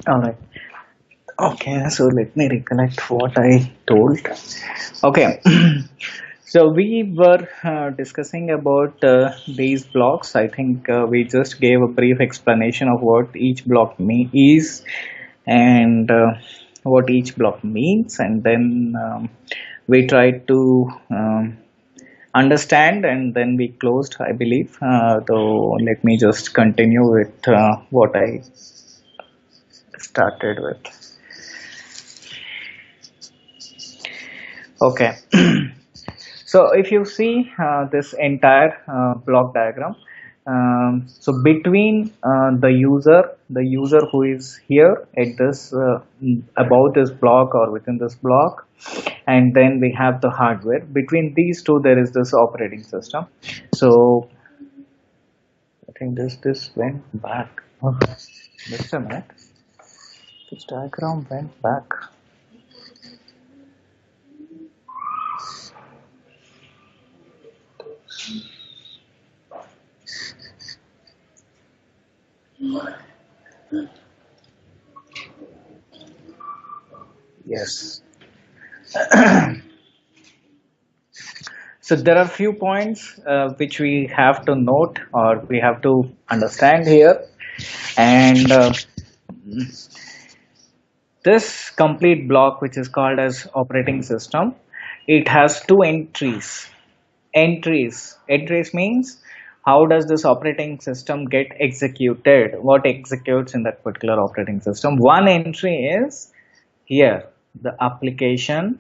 All right. Okay, so let me recollect what I told. Okay, so we were discussing about these blocks. I think we just gave a brief explanation of what each block is and what each block means, and then we tried to understand, and then we closed, I believe. So let me just continue with what I started with. Okay. So if you see this entire block diagram, so between the user who is here at this about this block or within this block, and then we have the hardware. Between these two, there is this operating system. So I think this went back. Oh, just a minute. This diagram went back. Yes. So there are few points which we have to note or we have to understand here, and this complete block, which is called as operating system, it has two entries. Entries means how does this operating system get executed? What executes in that particular operating system? One entry is here, the application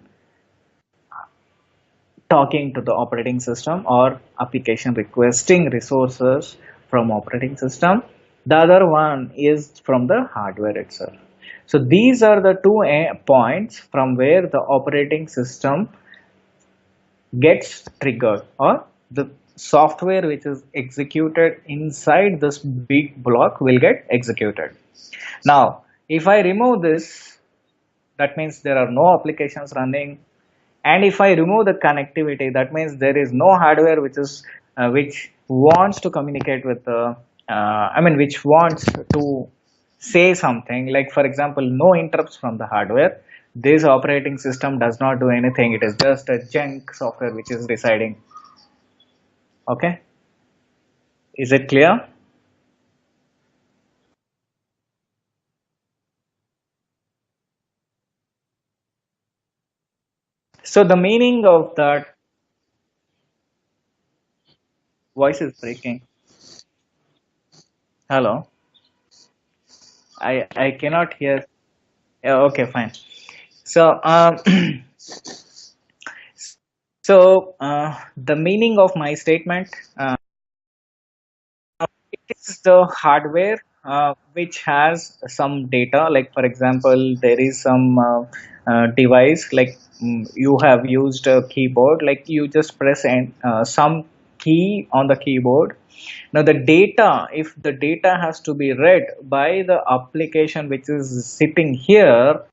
talking to the operating system or application requesting resources from operating system. The other one is from the hardware itself. So these are the two points from where the operating system gets triggered, or the software which is executed inside this big block will get executed. Now if I remove this, that means there are no applications running, and if I remove the connectivity, that means there is no hardware which wants to communicate with the which wants to say something, like for example no interrupts from the hardware. This operating system does not do anything. It is just a junk software which is residing. Okay, is it clear? So the meaning of that, voice is breaking. Hello, I cannot hear. Yeah, okay, fine. So the meaning of my statement, it is the hardware which has some data. Like for example, there is some device, like you have used a keyboard, like you just press and some key on the keyboard. Now the data, if the data has to be read by the application which is sitting here,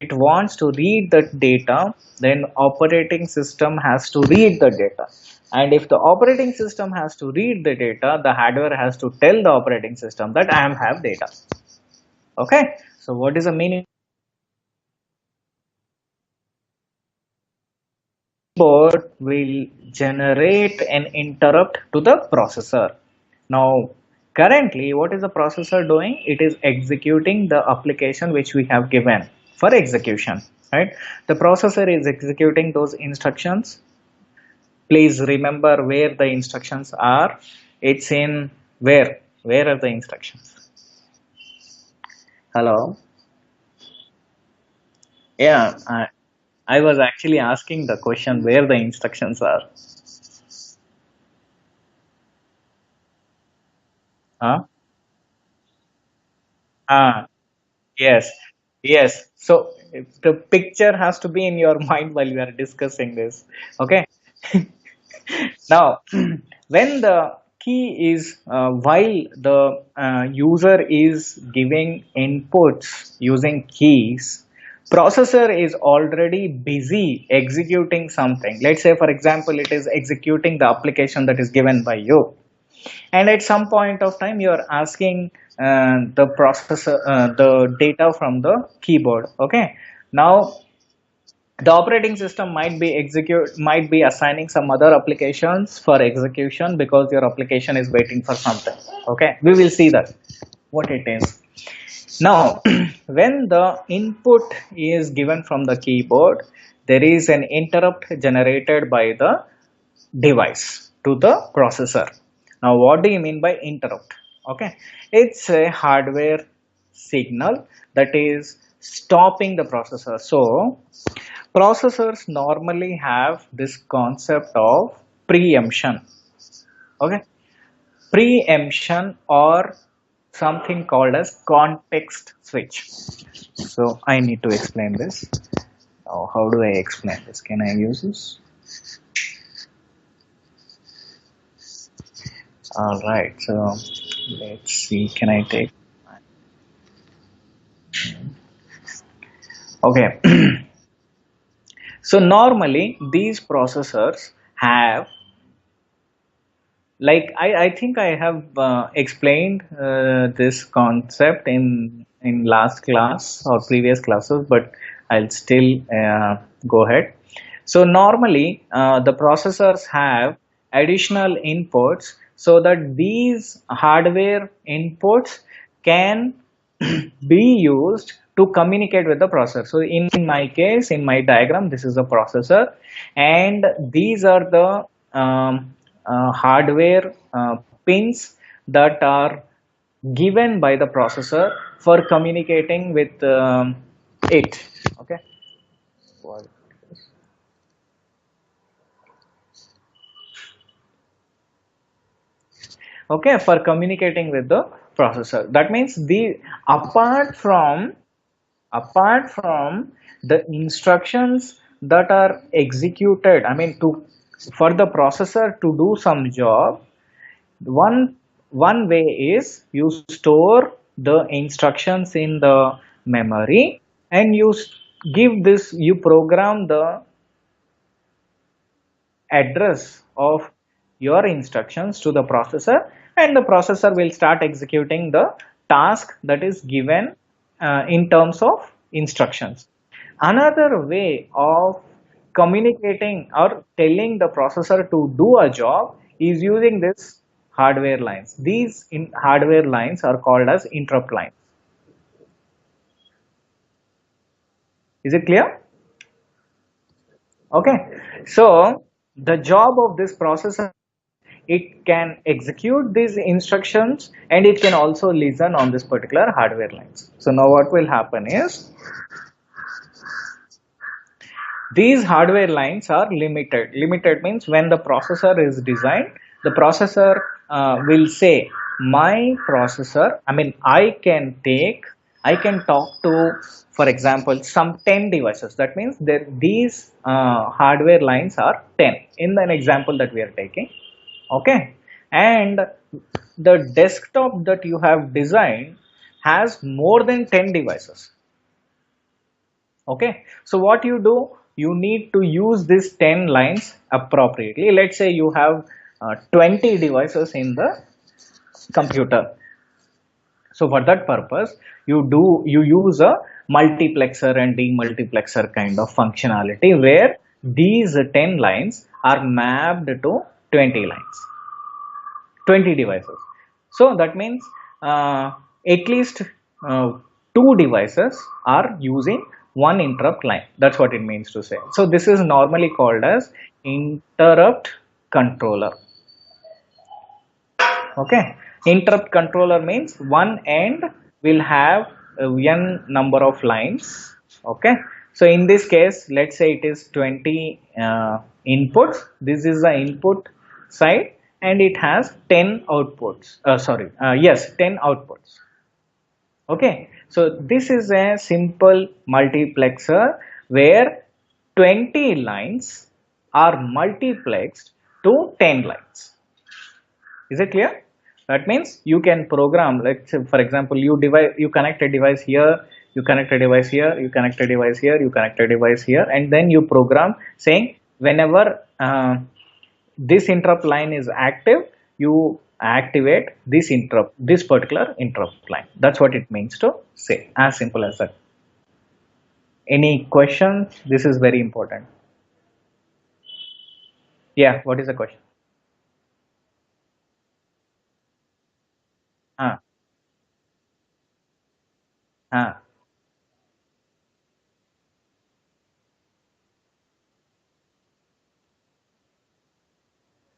it wants to read the data, then operating system has to read the data. And if the operating system has to read the data, the hardware has to tell the operating system that I am have data. Okay, so what is the meaning? Keyboard will generate an interrupt to the processor. Now currently what is the processor doing? It is executing the application which we have given for execution, right? The processor is executing those instructions. Please remember where the instructions are. It's in where are the instructions? Hello. Yeah, I was actually asking the question where the instructions are. Huh? Ah, yes, yes. So the picture has to be in your mind while we are discussing this. Okay. Now, when the key is while the user is giving inputs using keys, processor is already busy executing something. Let's say, for example, it is executing the application that is given by you. and at some point of time you are asking the processor the data from the keyboard. Okay, now the operating system might be assigning some other applications for execution because your application is waiting for something. Okay, we will see that what it is. Now, when the input is given from the keyboard, there is an interrupt generated by the device to the processor. Now, what do you mean by interrupt? Okay, it's a hardware signal that is stopping the processor. So, processors normally have this concept of preemption. Okay, preemption or something called as context switch. So I need to explain this. Now, how do I explain this? Can I use this? All right. So let's see. Can I take? Okay. So normally these processors have, like I think I have explained this concept in last class or previous classes, but I'll still go ahead. So normally the processors have additional inputs so that these hardware inputs can be used to communicate with the processor. So in my case, in my diagram, this is a processor, and these are the hardware pins that are given by the processor for communicating with it. Okay. Okay, for communicating with the processor. That means the apart from apart from the instructions that are executed, I mean to for the processor to do some job, one way is you store the instructions in the memory, and give this, you program the address of your instructions to the processor, and the processor will start executing the task that is given in terms of instructions. Another way of communicating or telling the processor to do a job is using this hardware lines. These hardware lines are called as interrupt lines. Is it clear? Okay, so the job of this processor, it can execute these instructions and it can also listen on this particular hardware lines. So now what will happen is these hardware lines are limited. Limited means when the processor is designed, the processor will say, my processor, I mean, I can talk to, for example, some 10 devices. That means that these hardware lines are 10 in an example that we are taking. Okay, and the desktop that you have designed has more than 10 devices. Okay, so what you do, you need to use these 10 lines appropriately. Let's say you have 20 devices in the computer. So for that purpose, you use a multiplexer and demultiplexer kind of functionality where these 10 lines are mapped to 20 lines, 20 devices. So that means at least two devices are using one interrupt line. That's what it means to say. So this is normally called as interrupt controller. Okay, interrupt controller means one end will have n number of lines. Okay, so in this case, let's say it is 20 inputs. This is the input side, and it has 10 outputs. Yes, 10 outputs. Okay, so this is a simple multiplexer where 20 lines are multiplexed to 10 lines. Is it clear? That means you can program, like say, for example, you connect a device here, you connect a device here, you connect a device here, you connect a device here, and then you program saying whenever this interrupt line is active, you activate this particular interrupt line. That's what it means to say, as simple as that. Any questions? This is very important. Yeah, what is the question? uh, uh,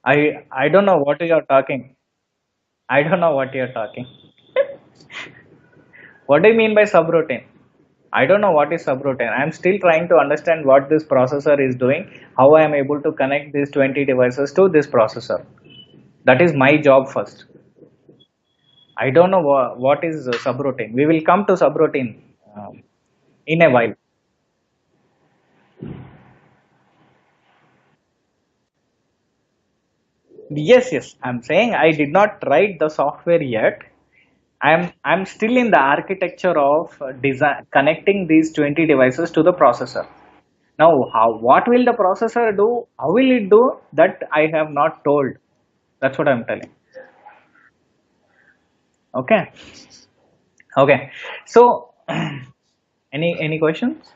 I don't know what you are talking. I don't know what you are talking. What do you mean by subroutine? I don't know what is subroutine. I'm still trying to understand what this processor is doing, how I am able to connect these 20 devices to this processor. That is my job first. I don't know what is subroutine. We will come to subroutine in a while. Yes, yes. I'm saying I did not write the software yet. I'm still in the architecture of design connecting these 20 devices to the processor. Now, what will the processor do? How will it do? That I have not told. That's what I'm telling. Okay. Okay. So, any questions?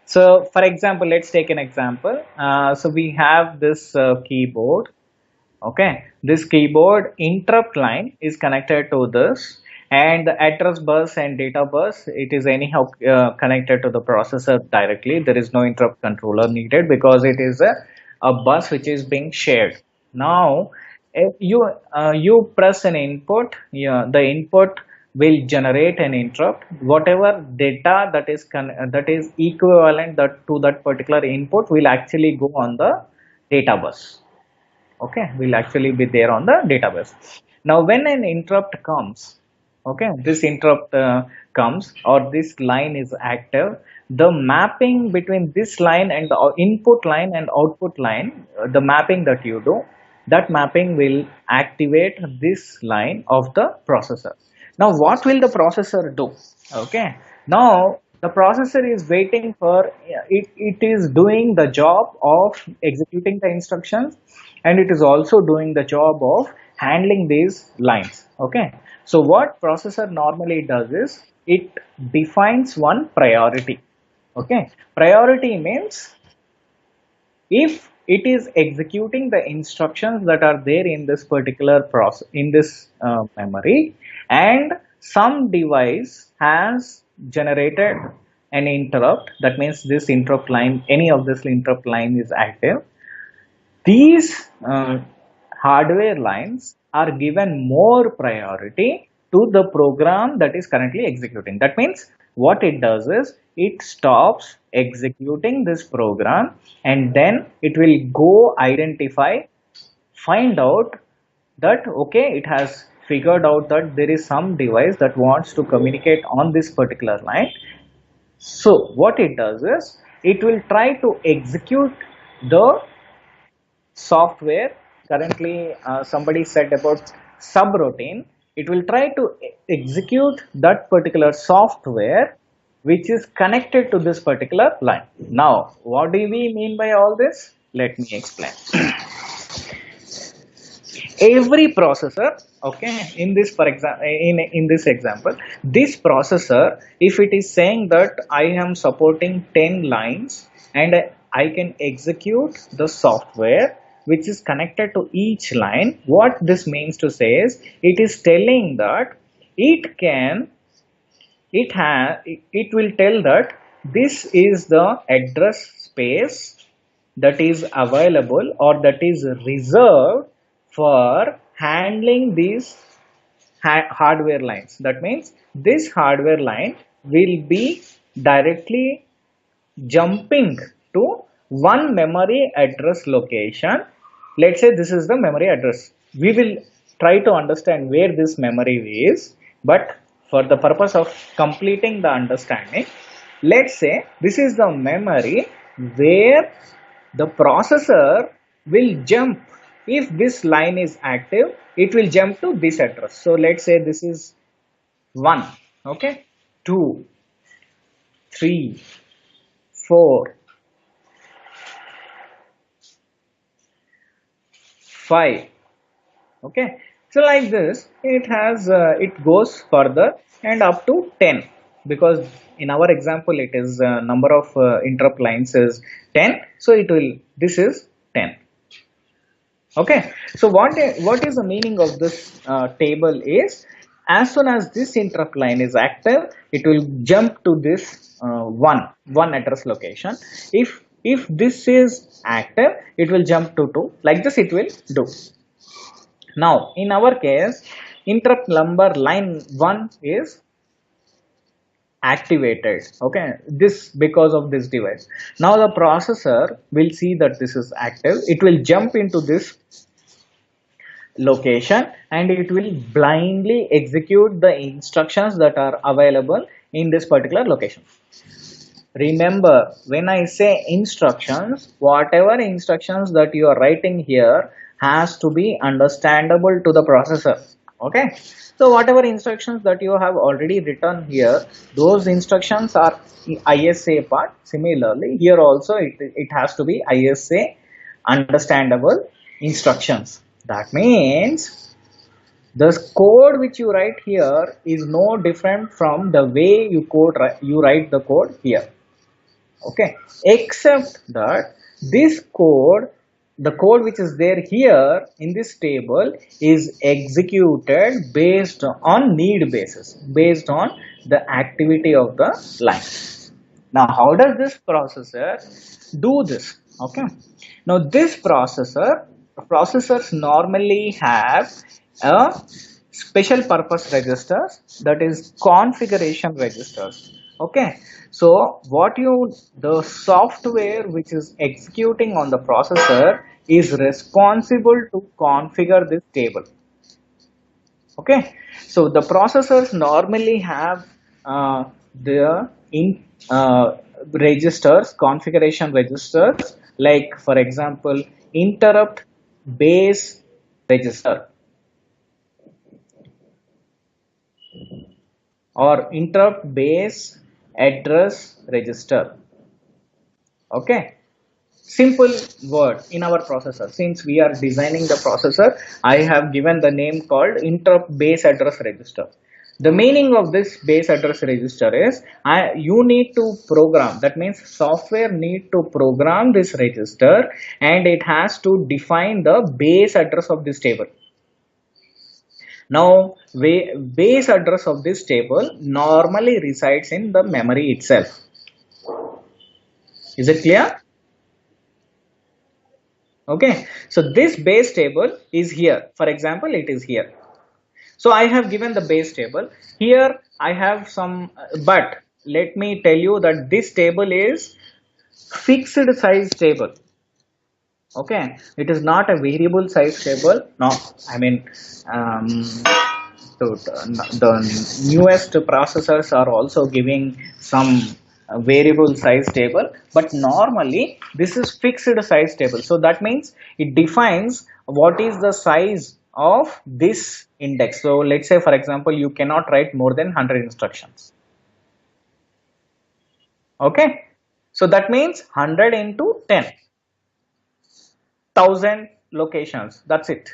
So, for example, let's take an example. So we have this keyboard. Okay, this keyboard interrupt line is connected to this, and the address bus and data bus, it is anyhow connected to the processor directly. There is no interrupt controller needed because it is a bus which is being shared. Now, if you press an input, yeah, the input will generate an interrupt. Whatever data that is equivalent to that particular input will actually go on the data bus. Okay, will actually be there on the database. Now when an interrupt comes, okay, this interrupt comes or this line is active, the mapping between this line and the input line and output line, the mapping that you do, that mapping will activate this line of the processor. Now what will the processor do? Okay, now the processor is waiting for it is doing the job of executing the instructions, and it is also doing the job of handling these lines. Okay, so what processor normally does is it defines one priority. Okay, priority means if it is executing the instructions that are there in this particular process in this memory, and some device has generated an interrupt, that means this interrupt line, any of this interrupt line is active, these hardware lines are given more priority to the program that is currently executing. That means what it does is it stops executing this program, and then it will go identify, find out that okay, it has figured out that there is some device that wants to communicate on this particular line. So what it does is it will try to execute the software. Currently somebody said about subroutine, it will try to execute that particular software which is connected to this particular line. Now what do we mean by all this? Let me explain. Every processor, okay, in this for example, in this example, this processor, if it is saying that I am supporting 10 lines and I can execute the software which is connected to each line, what this means to say is it is telling that it can it will tell that this is the address space that is available or that is reserved for handling these hardware lines. That means this hardware line will be directly jumping to one memory address location. Let's say this is the memory address. We will try to understand where this memory is, but for the purpose of completing the understanding, let's say this is the memory where the processor will jump. If this line is active, it will jump to this address. So let's say this is 1, okay, 2, 3, 4, 5. Okay, so like this it has it goes further and up to 10, because in our example it is number of interrupt lines is 10, so it will, this is 10. Okay, so what is the meaning of this table is, as soon as this interrupt line is active, it will jump to this one address location. If this is active, it will jump to 2, like this it will do. Now, in our case, interrupt number line 1 is activated. Okay, this because of this device. Now the processor will see that this is active. It will jump into this location and it will blindly execute the instructions that are available in this particular location. Remember, when I say instructions, whatever instructions that you are writing here has to be understandable to the processor. Okay, so whatever instructions that you have already written here, those instructions are ISA part. Similarly, here also it has to be ISA understandable instructions. That means the code which you write here is no different from the way you write the code here. Okay, except that this code, the code which is there here in this table, is executed based on need basis, based on the activity of the line. Now how does this processor do this? Okay, now this processors normally have a special purpose registers, that is configuration registers. Okay, so the software which is executing on the processor is responsible to configure this table. Okay, so the processors normally have the in registers, configuration registers, like for example interrupt base register or interrupt base address register. Okay, simple word in our processor. Since we are designing the processor, I have given the name called interrupt base address register. The meaning of this base address register is you need to program, that means software need to program this register and it has to define the base address of this table. Now base address of this table normally resides in the memory itself. Is it clear? Okay, so this base table is here. For example, it is here. So I have given the base table. Here I have some, but let me tell you that this table is fixed size table. Okay, it is not a variable size table. No, I mean, so the newest processors are also giving some variable size table, but normally this is fixed size table. So that means it defines what is the size of this index. So let's say for example you cannot write more than 100 instructions. Okay, so that means 100 into 10, 1000 locations, that's it.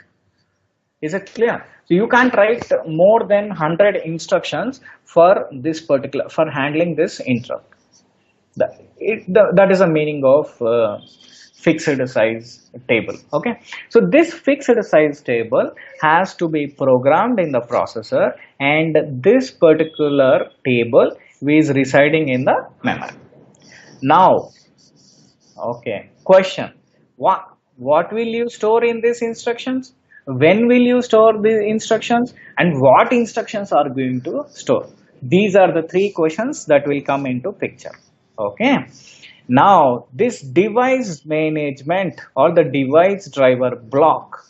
Is it clear? So you can't write more than 100 instructions for this particular, for handling this interrupt. That is the meaning of fixed size table. Okay, so this fixed size table has to be programmed in the processor, and this particular table is residing in the memory. Now, okay, question: what will you store in these instructions? When will you store the instructions, and what instructions are going to store? These are the three questions that will come into picture. Okay, now this device management or the device driver block,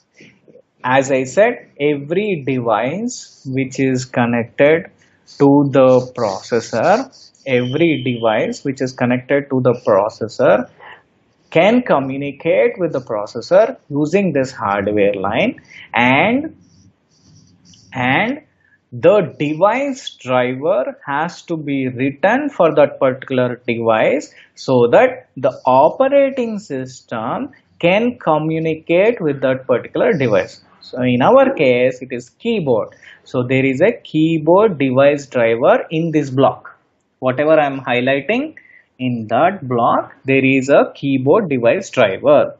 as I said, every device which is connected to the processor, every device which is connected to the processor can communicate with the processor using this hardware line, and the device driver has to be written for that particular device so that the operating system can communicate with that particular device. So in our case, it is keyboard. So there is a keyboard device driver in this block. Whatever I am highlighting in that block, there is a keyboard device driver.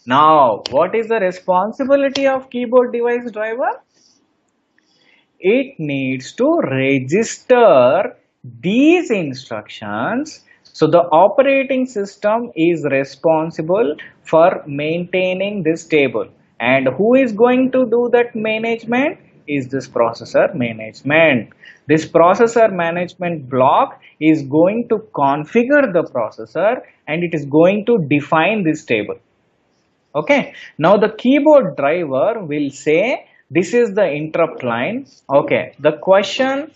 Now, what is the responsibility of keyboard device driver? It needs to register these instructions. So the operating system is responsible for maintaining this table, and who is going to do that management is this processor management. This processor management block is going to configure the processor, and it is going to define this table. Okay, now the keyboard driver will say this is the interrupt line. Okay, the question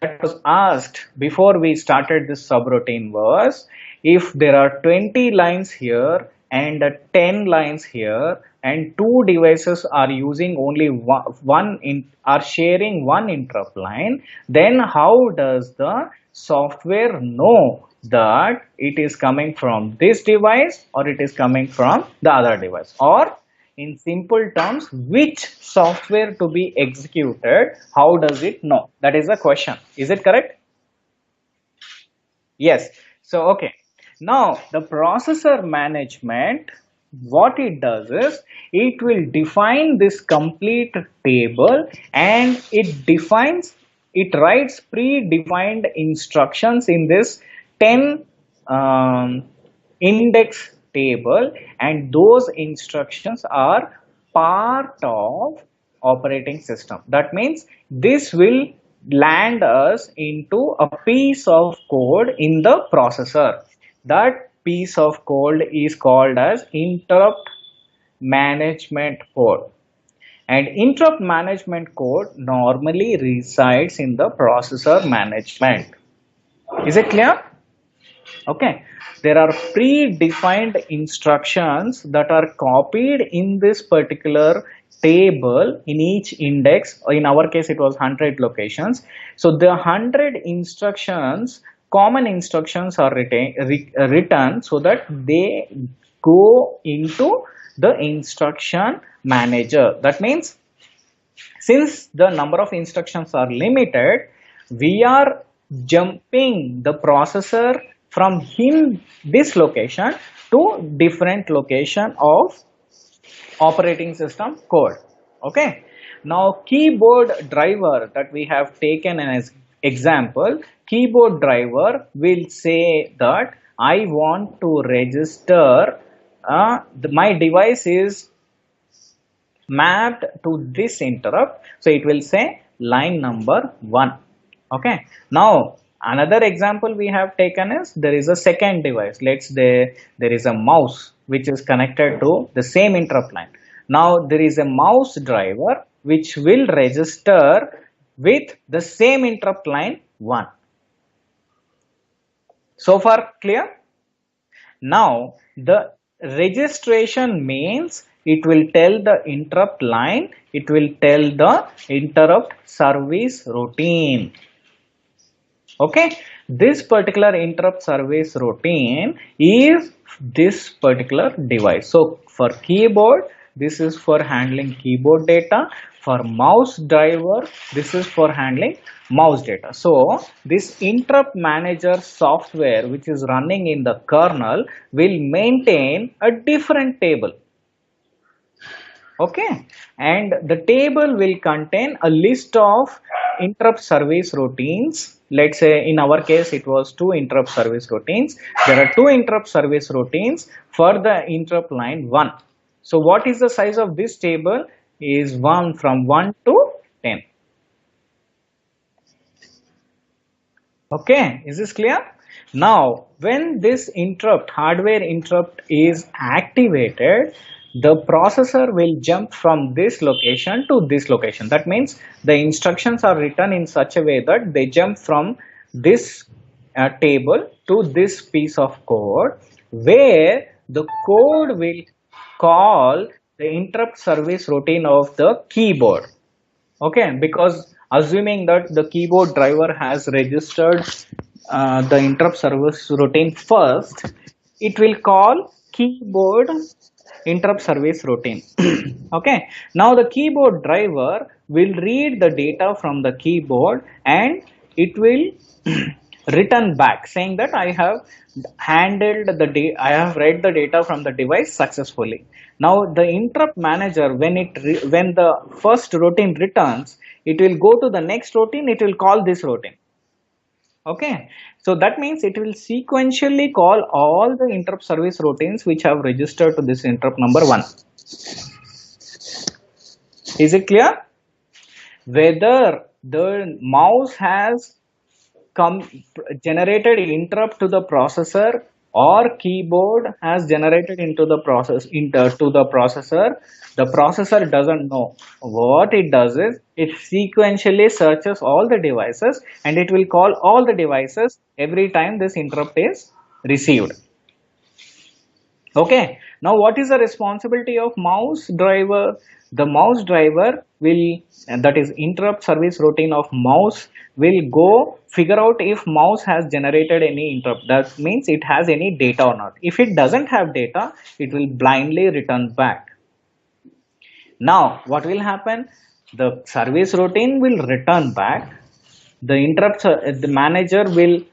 that was asked before we started this subroutine was, if there are 20 lines here and 10 lines here, and two devices are using only are sharing one interrupt line, then how does the software know that it is coming from this device or it is coming from the other device? Or in simple terms, which software to be executed, how does it know? That is the question. Is it correct? Yes. So, okay. Now, the processor management, what it does is, it will define this complete table, and it writes predefined instructions in this 10 index table, and those instructions are part of operating system. That means this will land us into a piece of code in the processor. That piece of code is called as interrupt management code, and interrupt management code normally resides in the processor management. Is it clear? Okay, there are predefined instructions that are copied in this particular table in each index. In our case, it was 100 locations. So the 100 instructions, common instructions are written so that they go into the instruction manager. That means, since the number of instructions are limited, we are jumping the processor from this location to different location of operating system code. Okay, now keyboard driver that we have taken as example, keyboard driver will say that I want to register my device is mapped to this interrupt, so it will say line number 1. Okay, now another example we have taken is, there is a second device. Let's say there is a mouse which is connected to the same interrupt line. Now there is a mouse driver which will register with the same interrupt line 1. So far clear? Now the registration means it will tell the interrupt line, it will tell the interrupt service routine. Okay, this particular interrupt service routine is this particular device. So for keyboard, this is for handling keyboard data. For mouse driver, this is for handling mouse data. So this interrupt manager software which is running in the kernel will maintain a different table. Okay, and the table will contain a list of interrupt service routines. Let's say in our case it was 2 interrupt service routines. There are 2 interrupt service routines for the interrupt line 1. So what is the size of this table? Is 1, from 1 to 10. Okay, is this clear? Now when this interrupt, hardware interrupt is activated, the processor will jump from this location to this location. That means the instructions are written in such a way that they jump from this table to this piece of code, where the code will call the interrupt service routine of the keyboard. Okay, because assuming that the keyboard driver has registered the interrupt service routine first, it will call keyboard interrupt service routine. Okay, now the keyboard driver will read the data from the keyboard and it will return back saying that I have handled I have read the data from the device successfully. Now the interrupt manager, when the first routine returns, it will go to the next routine, it will call this routine. Okay, so that means it will sequentially call all the interrupt service routines which have registered to this interrupt number 1. Is it clear? Whether the mouse has come generated interrupt to the processor or keyboard has generated into the to the processor doesn't know. What it does is it sequentially searches all the devices and it will call all the devices every time this interrupt is received. Okay, now what is the responsibility of mouse driver? The mouse driver will, and that is interrupt service routine of mouse, will go figure out if mouse has generated any interrupt. That means it has any data or not. If it doesn't have data, it will blindly return back. Now, what will happen? The service routine will return back. The manager will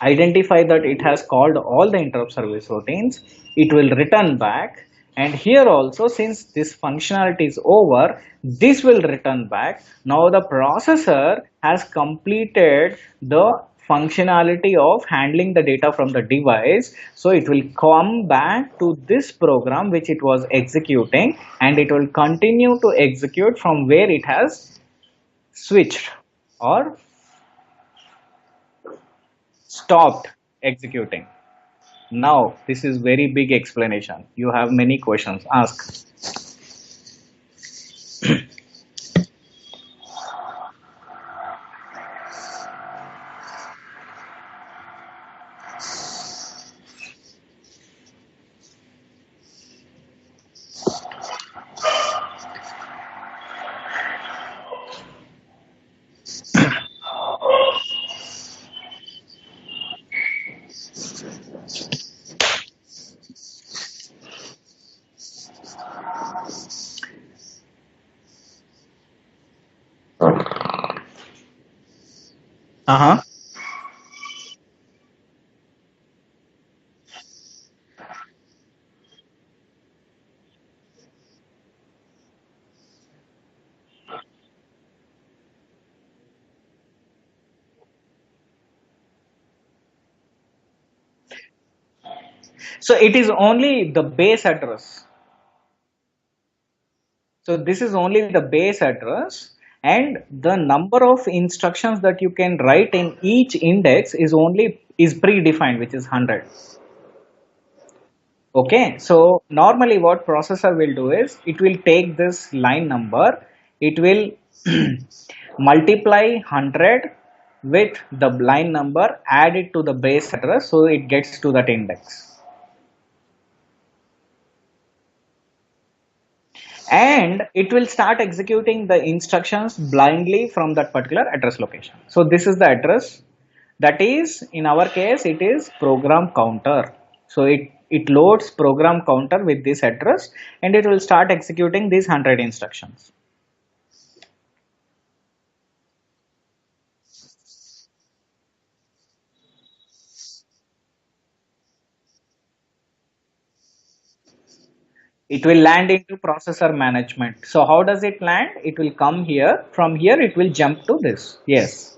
identify that it has called all the interrupt service routines. It will return back, and here also, since this functionality is over, this will return back. Now the processor has completed the functionality of handling the data from the device, so it will come back to this program which it was executing, and it will continue to execute from where it has switched or stopped executing. Now, this is very big explanation. You have many questions. Ask. Uh-huh. So it is only the base address. So this is only the base address, and the number of instructions that you can write in each index is predefined, which is 100. Okay, so normally what processor will do is it will take this line number, it will multiply 100 with the line number, add it to the base address, so it gets to that index. And it will start executing the instructions blindly from that particular address location. So this is the address, that is, in our case, it is program counter. So it loads program counter with this address and it will start executing these 100 instructions. It will land into processor management. So how does it land? It will come here. From here, it will jump to this. Yes,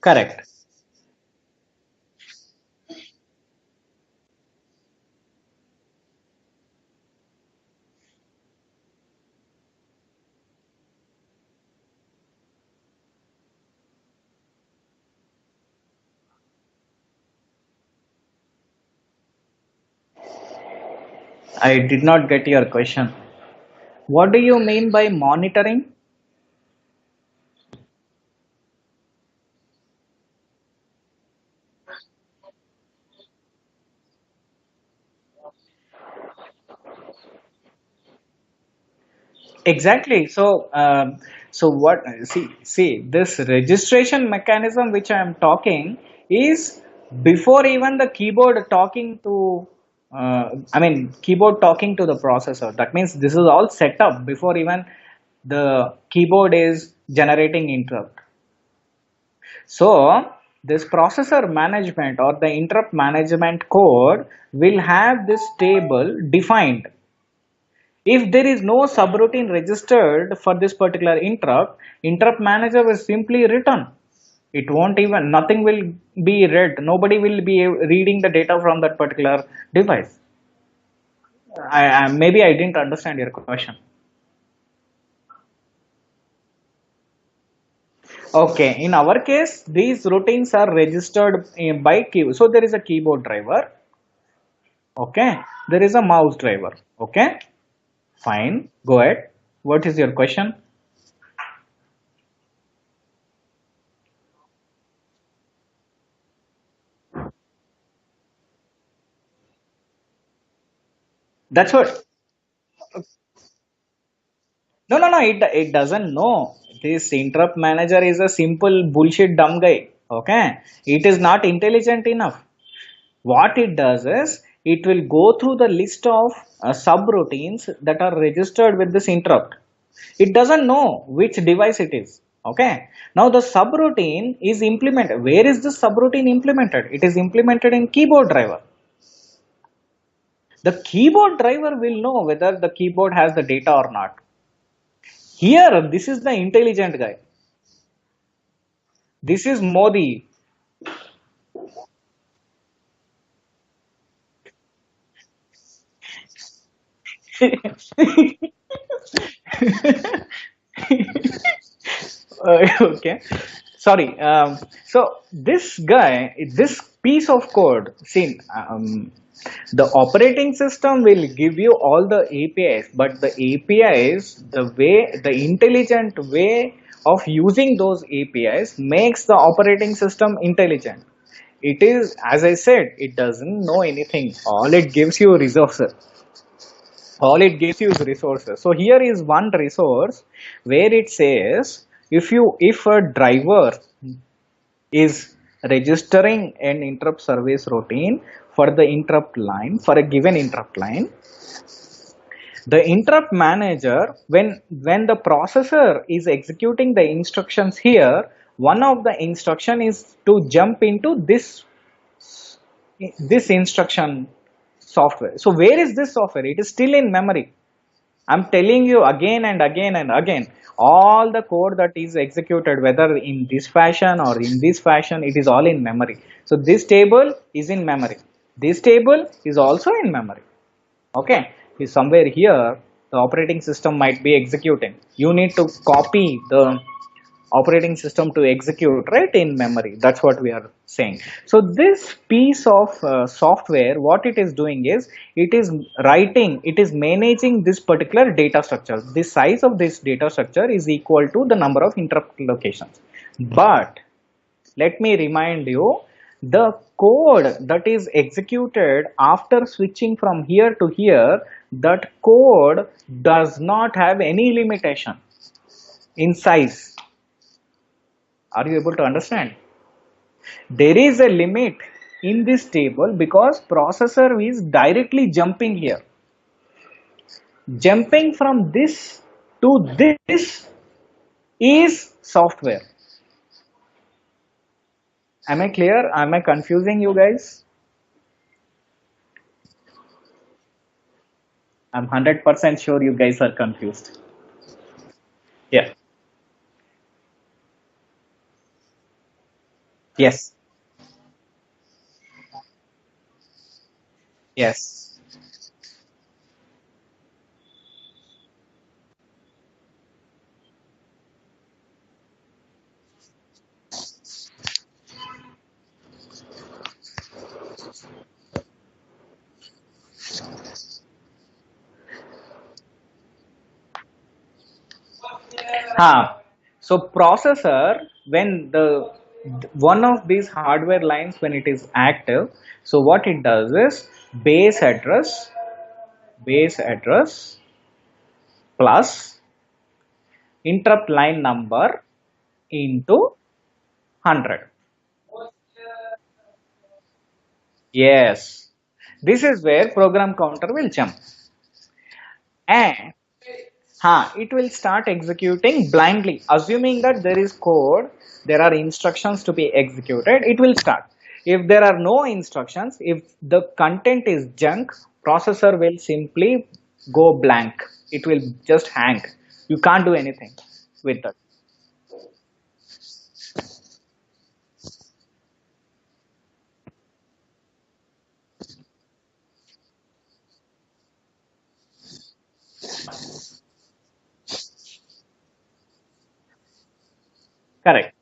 correct. I did not get your question. What do you mean by monitoring? Exactly. So what? See, this registration mechanism which I am talking is before even the keyboard talking to, keyboard talking to the processor. That means this is all set up before even the keyboard is generating interrupt. So this processor management or the interrupt management code will have this table defined. If there is no subroutine registered for this particular interrupt, interrupt manager will simply return. It won't even, nothing will be read. Nobody will be reading the data from that particular device. Maybe I didn't understand your question. Okay, in our case, these routines are registered by key. So there is a keyboard driver. Okay, there is a mouse driver. Okay, fine. Go ahead. What is your question? That's what. No, no, no, it doesn't know. This interrupt manager is a simple bullshit dumb guy. Okay. It is not intelligent enough. What it does is it will go through the list of subroutines that are registered with this interrupt. It doesn't know which device it is. Okay. Now the subroutine is implemented. Where is this subroutine implemented? It is implemented in keyboard driver. The keyboard driver will know whether the keyboard has the data or not. Here, this is the intelligent guy. This is Modi. Okay, sorry. So this guy, this piece of code, see, the operating system will give you all the APIs, but the APIs, the intelligent way of using those APIs makes the operating system intelligent. It is, as I said, it doesn't know anything. All it gives you resources. All it gives you is resources. So here is one resource where it says if a driver is registering an interrupt service routine for the interrupt line, for a given interrupt line, the interrupt manager, when the processor is executing the instructions here, one of the instruction is to jump into this instruction software. So where is this software? It is still in memory. I'm telling you again and again and again, all the code that is executed, whether in this fashion or in this fashion, it is all in memory. So this table is in memory. This table is also in memory. Okay, is somewhere here the operating system might be executing. You need to copy the operating system to execute right in memory. That's what we are saying. So this piece of software, what it is doing is it is writing, it is managing this particular data structure. The size of this data structure is equal to the number of interrupt locations. But let me remind you, the code that is executed after switching from here to here, that code does not have any limitation in size. Are you able to understand? There is a limit in this table because processor is directly jumping here. Jumping from this to this is software. Am I clear? Am I confusing you guys? I'm 100% sure you guys are confused. Yeah. Yes. Yes. So processor, when the one of these hardware lines, when it is active, so what it does is base address plus interrupt line number into 100. Yes, this is where program counter will jump, and it will start executing blindly, assuming that there is code, there are instructions to be executed, it will start. If there are no instructions, if the content is junk, processor will simply go blank. It will just hang. You can't do anything with that. Correct.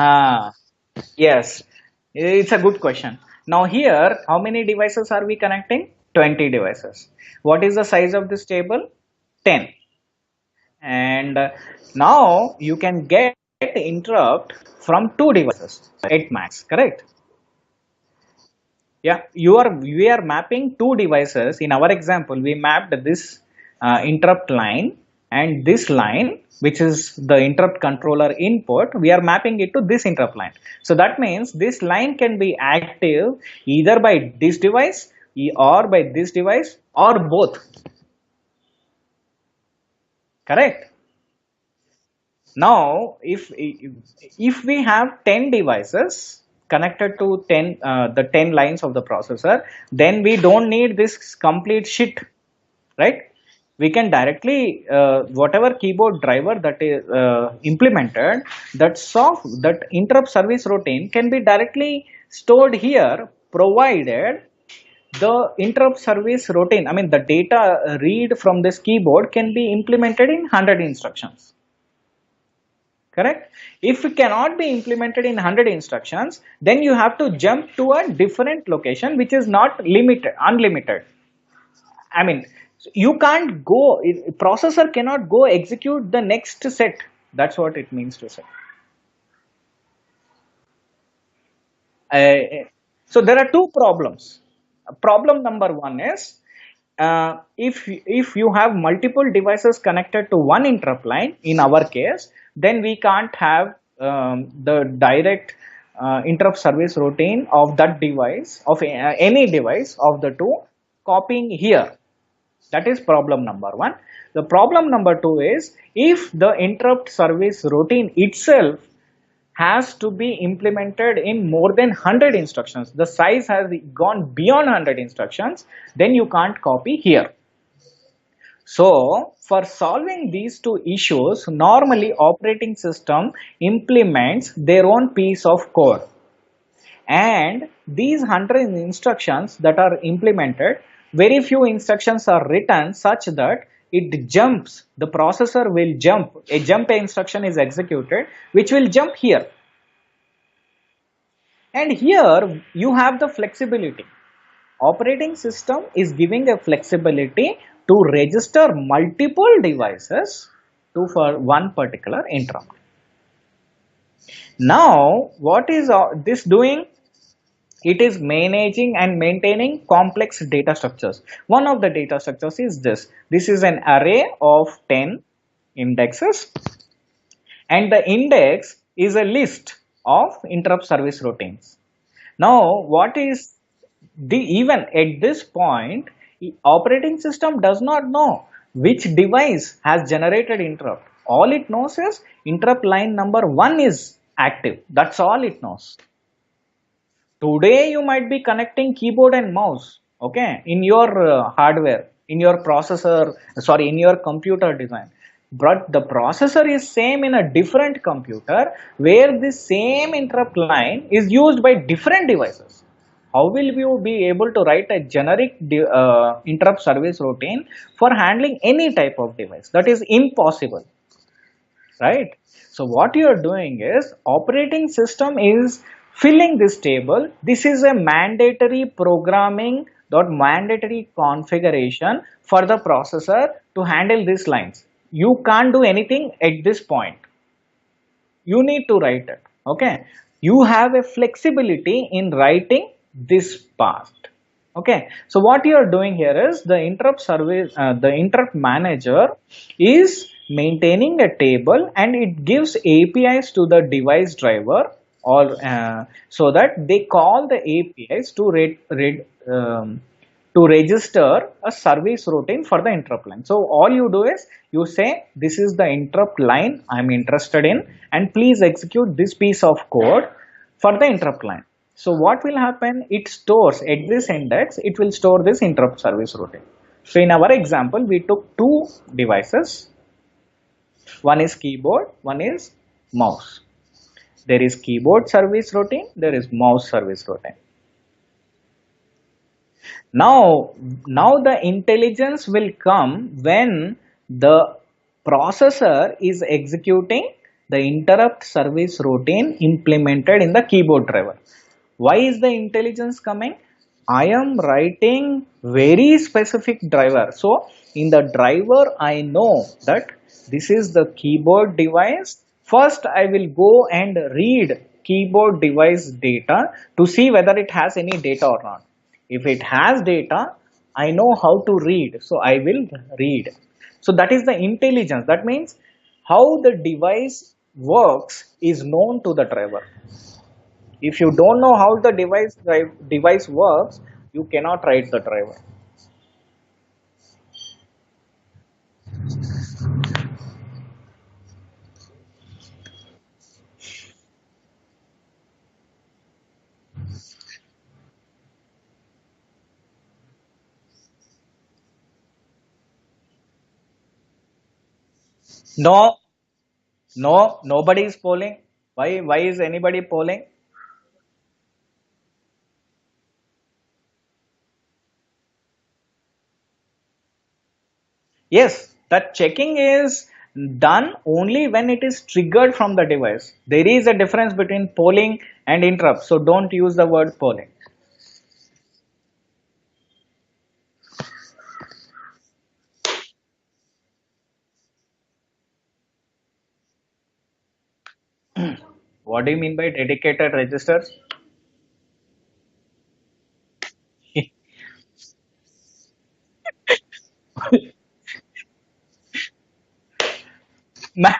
Ah, yes, it's a good question. Now here, how many devices are we connecting? 20 devices. What is the size of this table? 10. And now you can get interrupt from two devices at max, correct? Yeah, we are mapping two devices. In our example, we mapped this interrupt line, and this line, which is the interrupt controller input, we are mapping it to this interrupt line. So that means this line can be active either by this device or by this device or both, correct? Now, if we have 10 devices connected to 10 lines of the processor, then we don't need this complete shit, right? We can directly whatever keyboard driver that is implemented, that interrupt service routine can be directly stored here, provided the interrupt service routine, I mean the data read from this keyboard, can be implemented in 100 instructions. Correct? If it cannot be implemented in 100 instructions, then you have to jump to a different location which is not unlimited. I mean, you can't go, processor cannot go execute the next set. That's what it means to say. So there are two problems. Problem number one is, if you have multiple devices connected to one interrupt line, in our case, then we can't have the direct interrupt service routine of that device, of any device of the two, copying here. That is problem number one. The problem number two is, if the interrupt service routine itself has to be implemented in more than 100 instructions, the size has gone beyond 100 instructions, then you can't copy here. So for solving these two issues, normally operating system implements their own piece of code, and these 100 instructions that are implemented, very few instructions are written such that it jumps, the processor will jump, a jump instruction is executed which will jump here. And here you have the flexibility. Operating system is giving a flexibility to register multiple devices to for one particular interrupt. Now, what is this doing? It is managing and maintaining complex data structures. One of the data structures is this. This is an array of 10 indexes, and the index is a list of interrupt service routines. Now, what is even at this point, operating system does not know which device has generated interrupt. All it knows is interrupt line number 1 is active. That's all it knows. Today you might be connecting keyboard and mouse, okay, in your hardware, in your processor, sorry, in your computer design. But the processor is same in a different computer where the same interrupt line is used by different devices. How will you be able to write a generic interrupt service routine for handling any type of device? That is impossible, right? So what you are doing is, operating system is filling this table. This is a mandatory programming dot mandatory configuration for the processor to handle these lines. You can't do anything at this point. You need to write it, okay? you have a flexibility in writing this part. Okay, so what you are doing here is the interrupt service, the interrupt manager is maintaining a table and it gives APIs to the device driver, or so that they call the APIs to to register a service routine for the interrupt line. So all you do is you say this is the interrupt line I'm interested in, and please execute this piece of code for the interrupt line. So what will happen? It stores at this index, it will store this interrupt service routine. So in our example, we took two devices. One is keyboard, one is mouse. There is keyboard service routine, there is mouse service routine. Now the intelligence will come when the processor is executing the interrupt service routine implemented in the keyboard driver. Why is the intelligence coming? I am writing very specific driver, so in the driver I know that this is the keyboard device. First I will go and read keyboard device data to see whether it has any data or not. If it has data, I know how to read, so I will read. So that is the intelligence. That means how the device works is known to the driver. If you don't know how the device works, you cannot write the driver. No, no, nobody is polling. Why is anybody polling? Yes, that checking is done only when it is triggered from the device. There is a difference between polling and interrupt, so don't use the word polling. What do you mean by dedicated registers? Ma-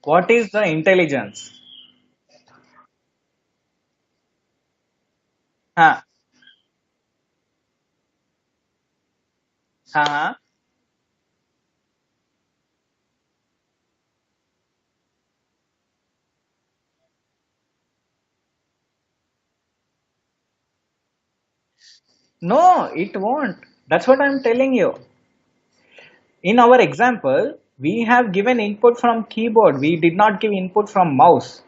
what is the intelligence? Huh? Huh? No, it won't. That's what I'm telling you. In our example, we have given input from keyboard. We did not give input from mouse.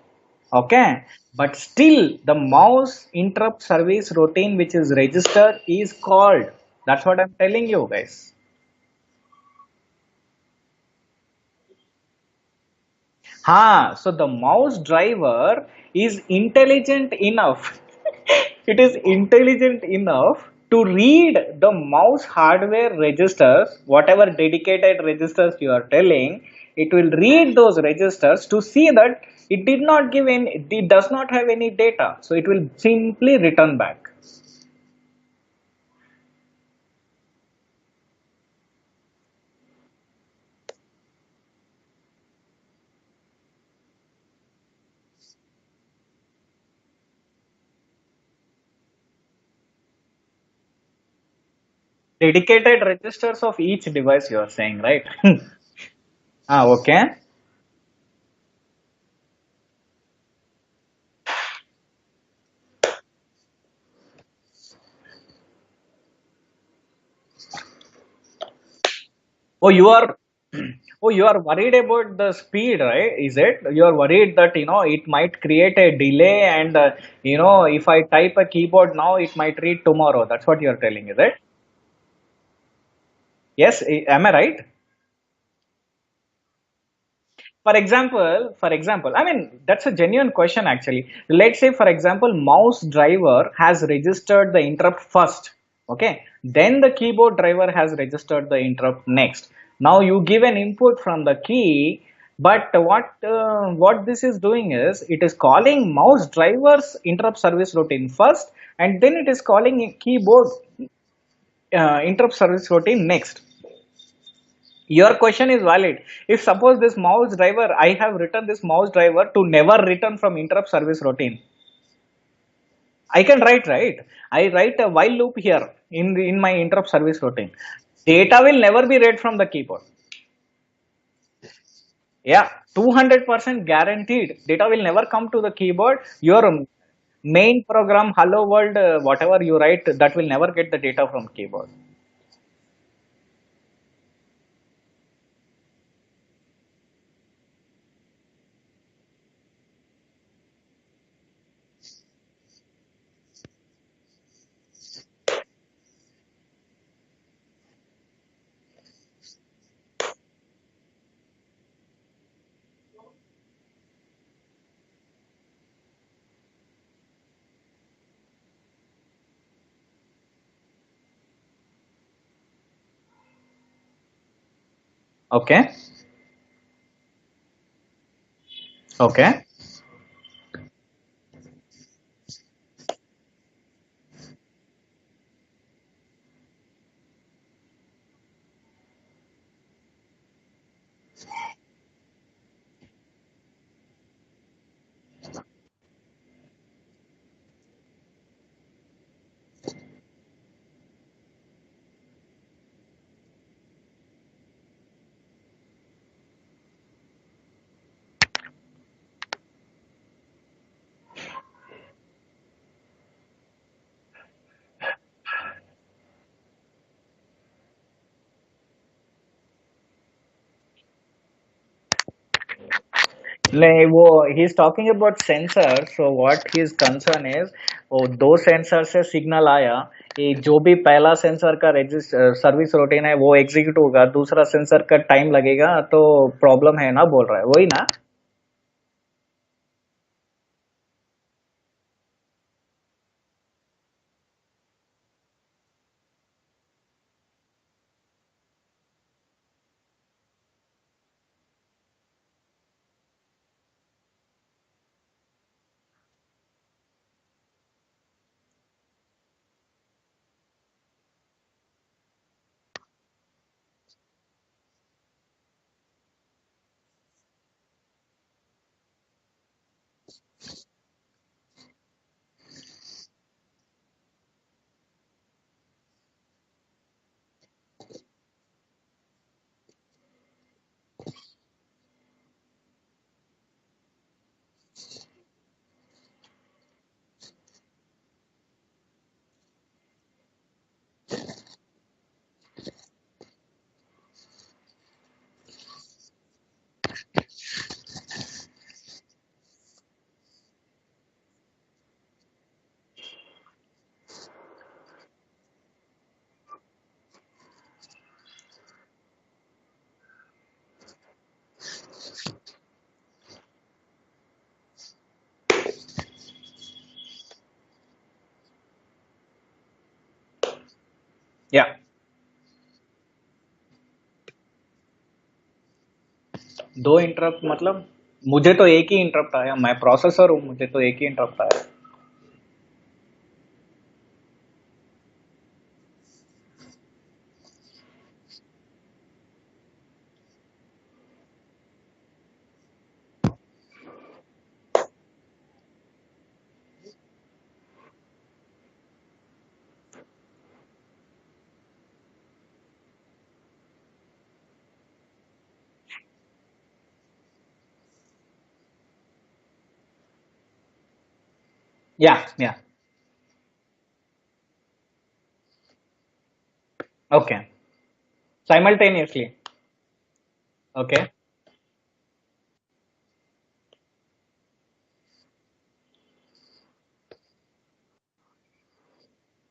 Okay. But still, the mouse interrupt service routine, which is registered, is called. That's what I'm telling you, guys. So the mouse driver is intelligent enough. It is intelligent enough to read the mouse hardware registers, whatever dedicated registers you are telling, it will read those registers to see that it does not have any data. So it will simply return back. Dedicated registers of each device you are saying, right? Okay. Oh, you are worried about the speed, right? Is it? You are worried that, it might create a delay and, if I type a keyboard now, it might read tomorrow. That's what you are telling, is it? Yes, am I right? For example, I mean, that's a genuine question actually. Let's say, for example, mouse driver has registered the interrupt first. Okay, then the keyboard driver has registered the interrupt next. Now you give an input from the key, but what this is doing is it is calling mouse driver's interrupt service routine first, and then it is calling keyboard interrupt service routine next. Your question is valid. If suppose this mouse driver, I have written this mouse driver to never return from interrupt service routine, I can write, right? I write a while loop here in my interrupt service routine. Data will never be read from the keyboard. Yeah, 200% guaranteed. Data will never come to the keyboard. Your main program, hello world, whatever you write, that will never get the data from keyboard. Okay. Okay. He's talking about sensors. So what his concern is, वो दो sensor से signal आया, ये जो भी पहला sensor का service routine है वो एग्जीक्यूट होगा, दूसरा सेंसर का टाइम लगेगा, तो प्रॉब्लम है ना, बोल रहा है वही ना. या दो इंटरप्ट मतलब, मुझे तो एक ही इंटरप्ट आया, मैं प्रोसेसर हूँ, मुझे तो एक ही इंटरप्ट आया. या या okay, simultaneously. Okay.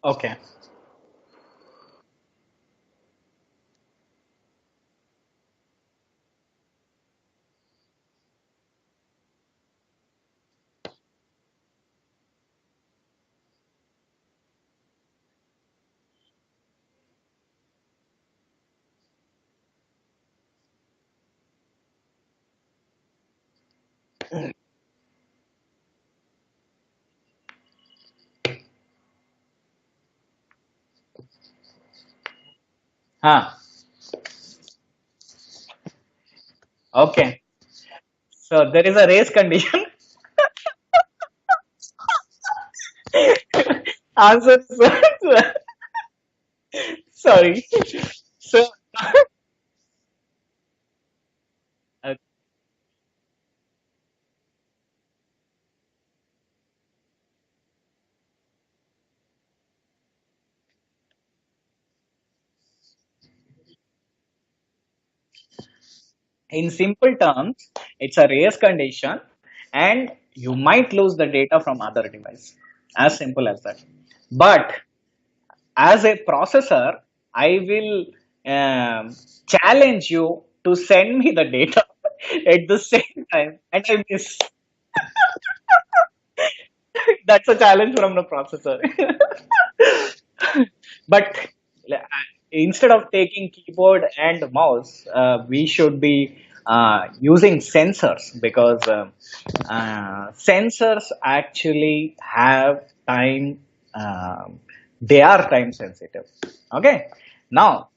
Okay. Huh. Okay. So there is a race condition. Answer is sorry. So uh, in simple terms, it's a race condition, and you might lose the data from other device. As simple as that. But as a processor, I will challenge you to send me the data at the same time, and I miss. That's a challenge from the processor. But instead of taking keyboard and mouse, we should be using sensors, because sensors actually have time, they are time sensitive. Okay, now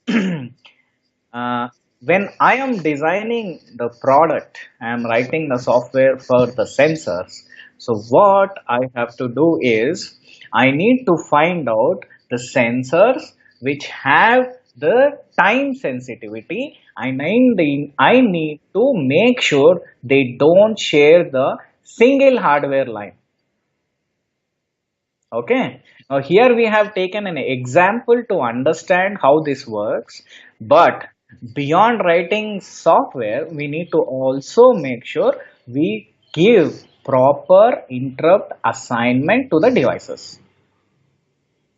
uh, when I am designing the product, I am writing the software for the sensors. So what I have to do is I need to find out the sensors which have the time sensitivity. I need to make sure they don't share the single hardware line. Okay. Now here we have taken an example to understand how this works, but beyond writing software, we need to also make sure we give proper interrupt assignment to the devices.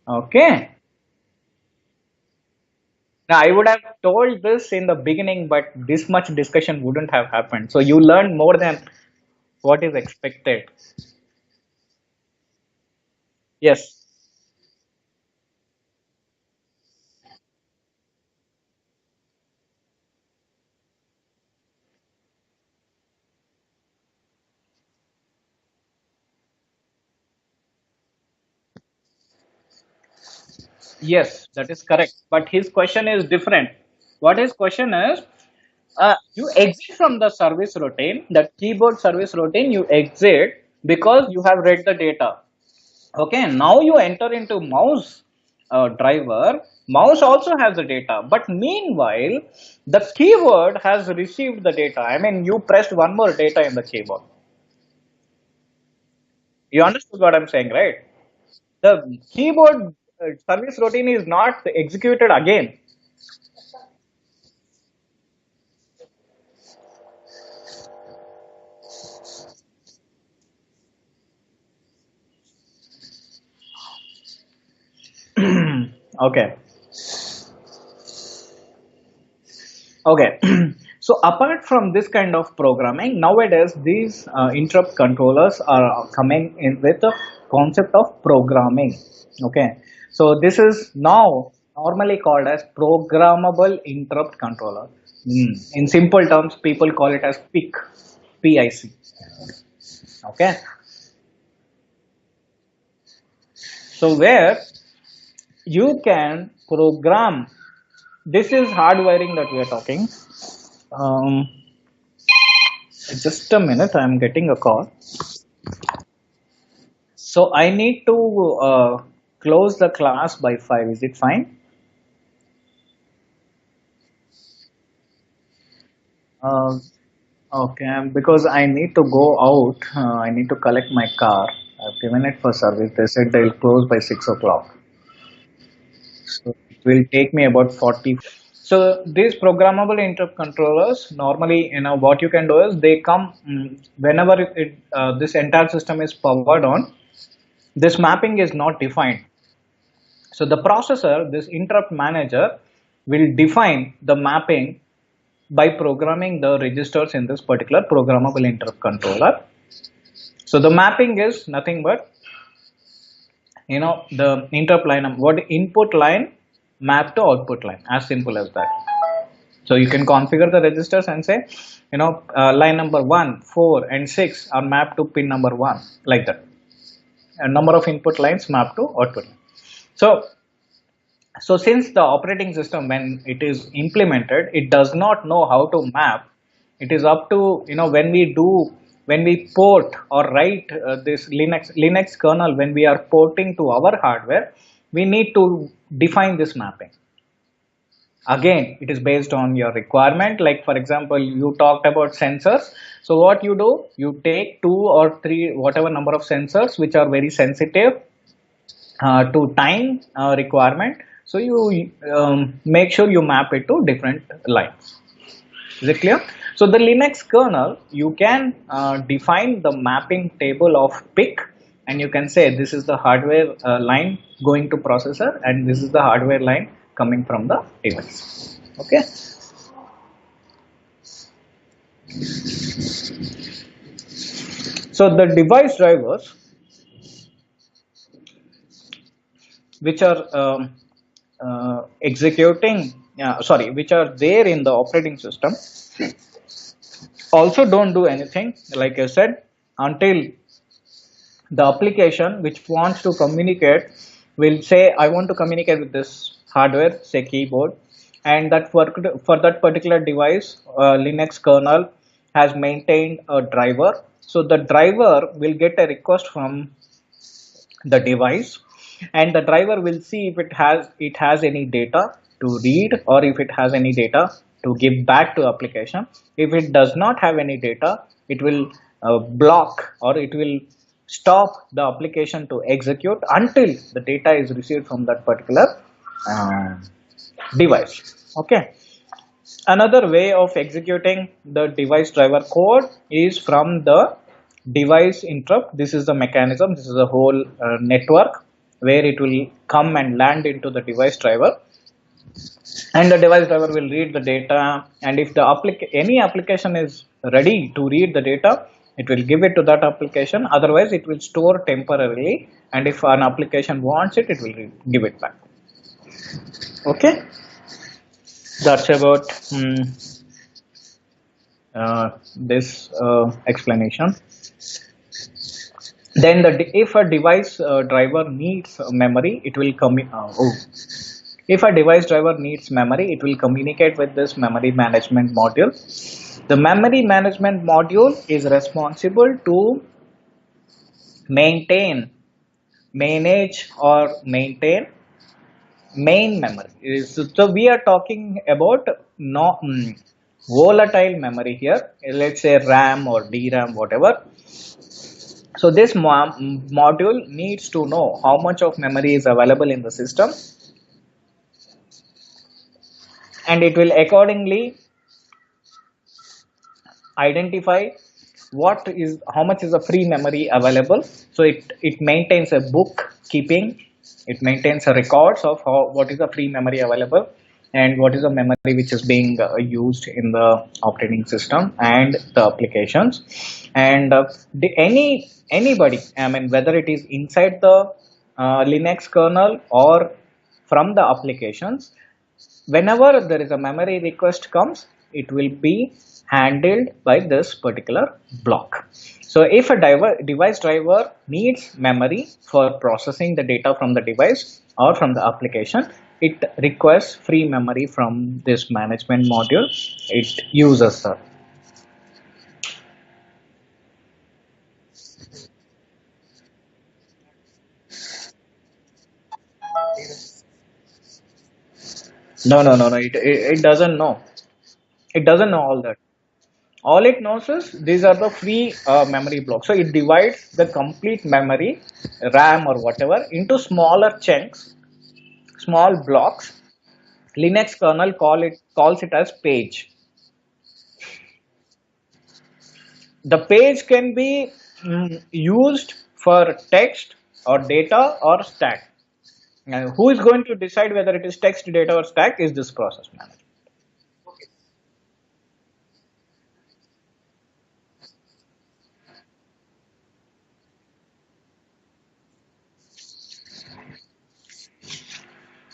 Okay. Now I would have told this in the beginning, but this much discussion wouldn't have happened. So you learn more than what is expected. Yes. Yes, that is correct. But his question is different. What his question is, you exit from the service routine, that keyboard service routine, you exit because you have read the data. Okay, now you enter into mouse driver. Mouse also has the data, but meanwhile, the keyboard has received the data. I mean, you pressed one more data in the keyboard. You understood what I'm saying, right? The keyboard service routine is not executed again. Okay. Okay. So apart from this kind of programming, nowadays these interrupt controllers are coming in with the concept of programming. Okay. So this is now normally called as programmable interrupt controller. In simple terms, people call it as PIC. Okay. So where you can program, this is hardwiring that we are talking. Um, just a minute, I'm getting a call. So I need to close the class by 5. Is it fine? Uh, okay, because I need to go out. I need to collect my car. I've given it for service. They said they'll close by 6 o'clock. So it will take me about 40. So these programmable interrupt controllers, normally, what you can do is they come whenever this entire system is powered on. This mapping is not defined. So the processor, this interrupt manager, will define the mapping by programming the registers in this particular programmable interrupt controller. So the mapping is nothing but the interrupt line, what input line map to output line, as simple as that. So you can configure the registers and say, line number 1, 4 and 6 are mapped to pin number 1, like that. A number of input lines mapped to output. So since the operating system, when it is implemented, it does not know how to map. It is up to, when we port or write this Linux kernel, when we are porting to our hardware, we need to define this mapping. Again, it is based on your requirement. Like for example, you talked about sensors. So what you do, you take 2 or 3, whatever number of sensors which are very sensitive to time requirement. So you make sure you map it to different lines. Is it clear? So the Linux kernel, you can define the mapping table of PIC, and you can say this is the hardware line going to processor, and this is the hardware line coming from the device. Okay. So the device drivers, which are which are there in the operating system, also don't do anything, like I said, until the application which wants to communicate will say, I want to communicate with this hardware, say keyboard, and that for that particular device, Linux kernel has maintained a driver. So the driver will get a request from the device, and the driver will see if it has any data to read, or if it has any data to give back to application. If it does not have any data, it will block, or it will stop the application to execute until the data is received from that particular uh, device. Okay. Another way of executing the device driver code is from the device interrupt. This is the mechanism. This is a whole network where it will come and land into the device driver, and the device driver will read the data. And if the any application is ready to read the data, it will give it to that application. Otherwise, it will store temporarily, and if an application wants it, it will give it back. Okay, that's about this explanation. Then if a device driver needs memory, it will come. If a device driver needs memory, it will communicate with this memory management module. The memory management module is responsible to manage or maintain main memory. So we are talking about volatile memory here. Let's say RAM or DRAM, whatever. So this module needs to know how much of memory is available in the system, and it will accordingly identify how much is the free memory available. So it maintains a bookkeeping, it maintains a records of what is the free memory available, and what is the memory which is being used in the operating system and the applications. And anybody, I mean, whether it is inside the Linux kernel or from the applications, whenever there is a memory request comes, it will be handled by this particular block. So if a device driver needs memory for processing the data from the device or from the application, it requests free memory from this management module. It uses that. No. It doesn't know. It doesn't know all that. All it knows is these are the free memory blocks. So it divides the complete memory, RAM or whatever, into smaller chunks, small blocks. Linux kernel calls it as page. The page can be used for text or data or stack. Now, who is going to decide whether it is text, data or stack is this process manager.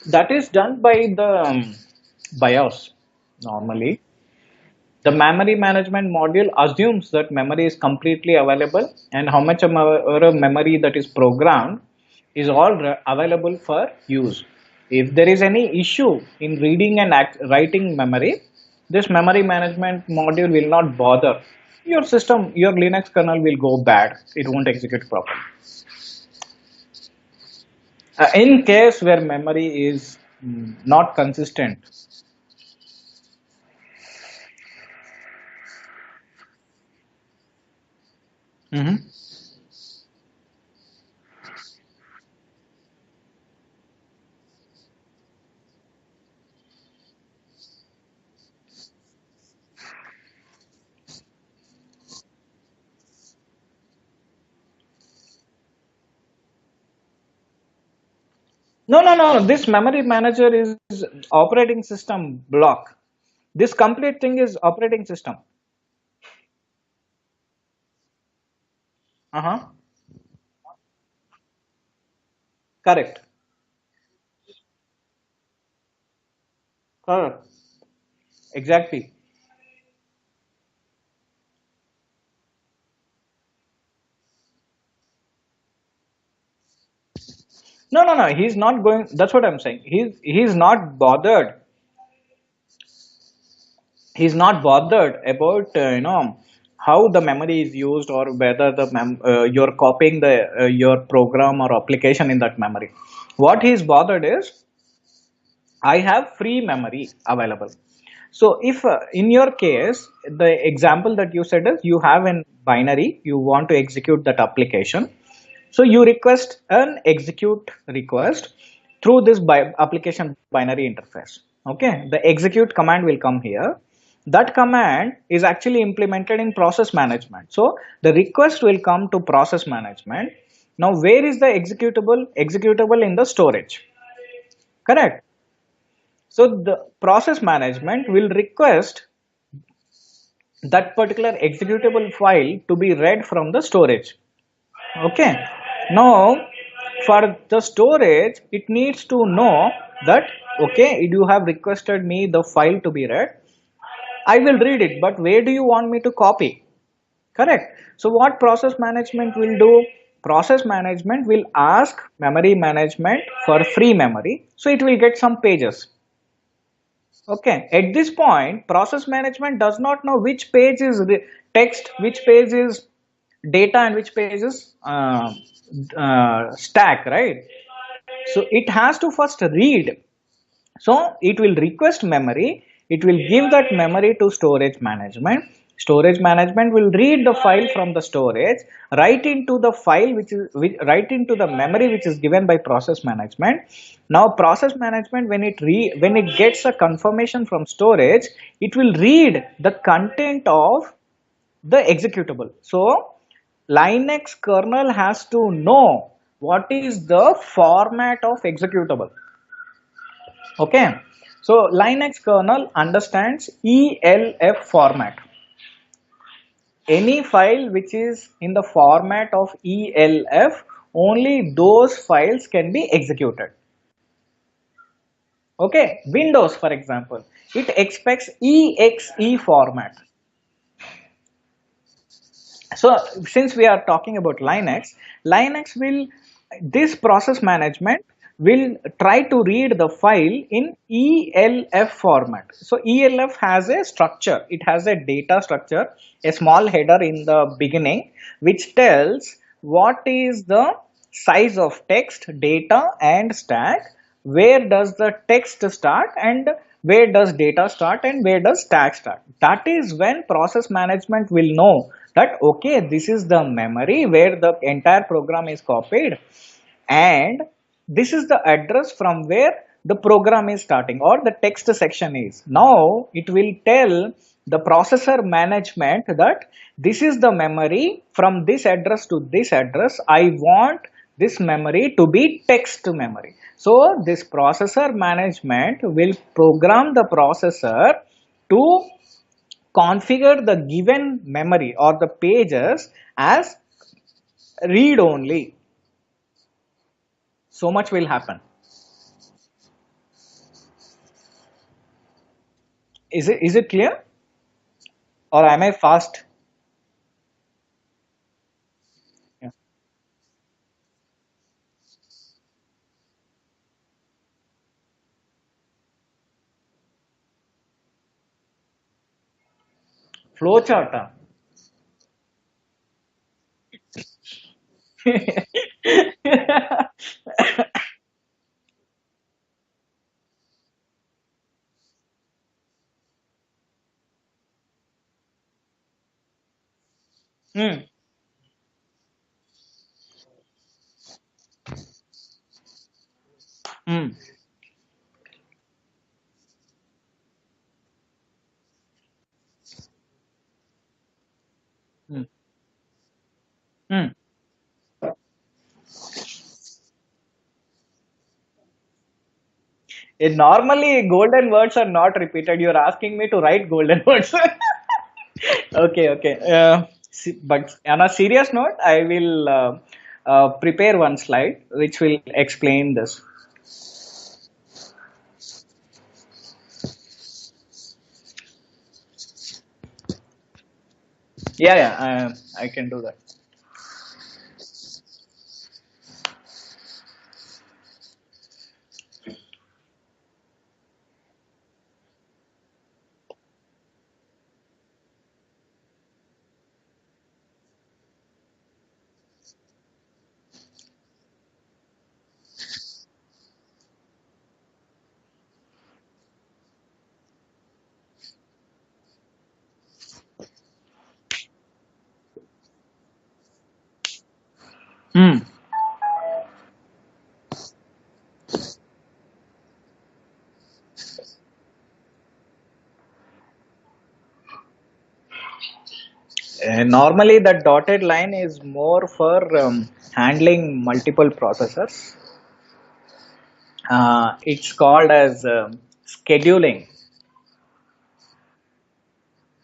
That is done by the BIOS. normally. The memory management module assumes that memory is completely available and how much of memory that is programmed is all available for use. If there is any issue in reading and writing memory, this memory management module will not bother. Your system, your Linux kernel will go bad. It won't execute properly. In case where memory is not consistent. Mhm. No, no, no. This memory manager is operating system block. This complete thing is operating system. Uh-huh. Correct. Correct. Exactly. No, no, no. He's not going. That's what I'm saying. He's not bothered. He's not bothered about how the memory is used or whether you're copying the your program or application in that memory. What he's bothered is I have free memory available. So if in your case, the example that you said is you have an binary, you want to execute that application. So you request an execute request through this application binary interface. Okay, the execute command will come here. That command is actually implemented in process management. So the request will come to process management. Now where is the executable? Executable in the storage. Correct. So the process management will request that particular executable file to be read from the storage. Okay. Now for the storage, it needs to know that okay, you have requested me the file to be read. I will read it, but where do you want me to copy? Correct. So what process management will do? Process management will ask memory management for free memory. So it will get some pages. Okay, at this point, process management does not know which page is text, which page is data, and which page is stack, right? So it has to first read. So it will request memory. It will give that memory to storage management. Storage management will read the file from the storage, write into the file write into the memory which is given by process management. Now process management when it gets a confirmation from storage, it will read the content of the executable. So Linux kernel has to know what is the format of executable. Okay, so Linux kernel understands ELF format. Any file which is in the format of ELF, only those files can be executed. Okay, Windows for example, it expects EXE format. So since we are talking about Linux will, this process management will try to read the file in ELF format. So ELF has a structure, it has a data structure, a small header in the beginning which tells what is the size of text, data and stack, where does the text start and where does data start and where does stack start. That is when process management will know that okay, this is the memory where the entire program is copied and this is the address from where the program is starting or the text section is. Now it will tell the processor management that this is the memory from this address to this address. I want this memory to be text memory. So this processor management will program the processor to configure the given memory or the pages as read only. So much will happen. Is it clear, or am I fast? Yeah. Flow chart. Hmm. Hmm. Hmm. Hmm. Normally, golden words are not repeated. You're asking me to write golden words. Okay, okay. But on a serious note, I will prepare one slide which will explain this. Yeah, yeah, I can do that. Hmm. Normally, the dotted line is more for handling multiple processors. It's called as scheduling.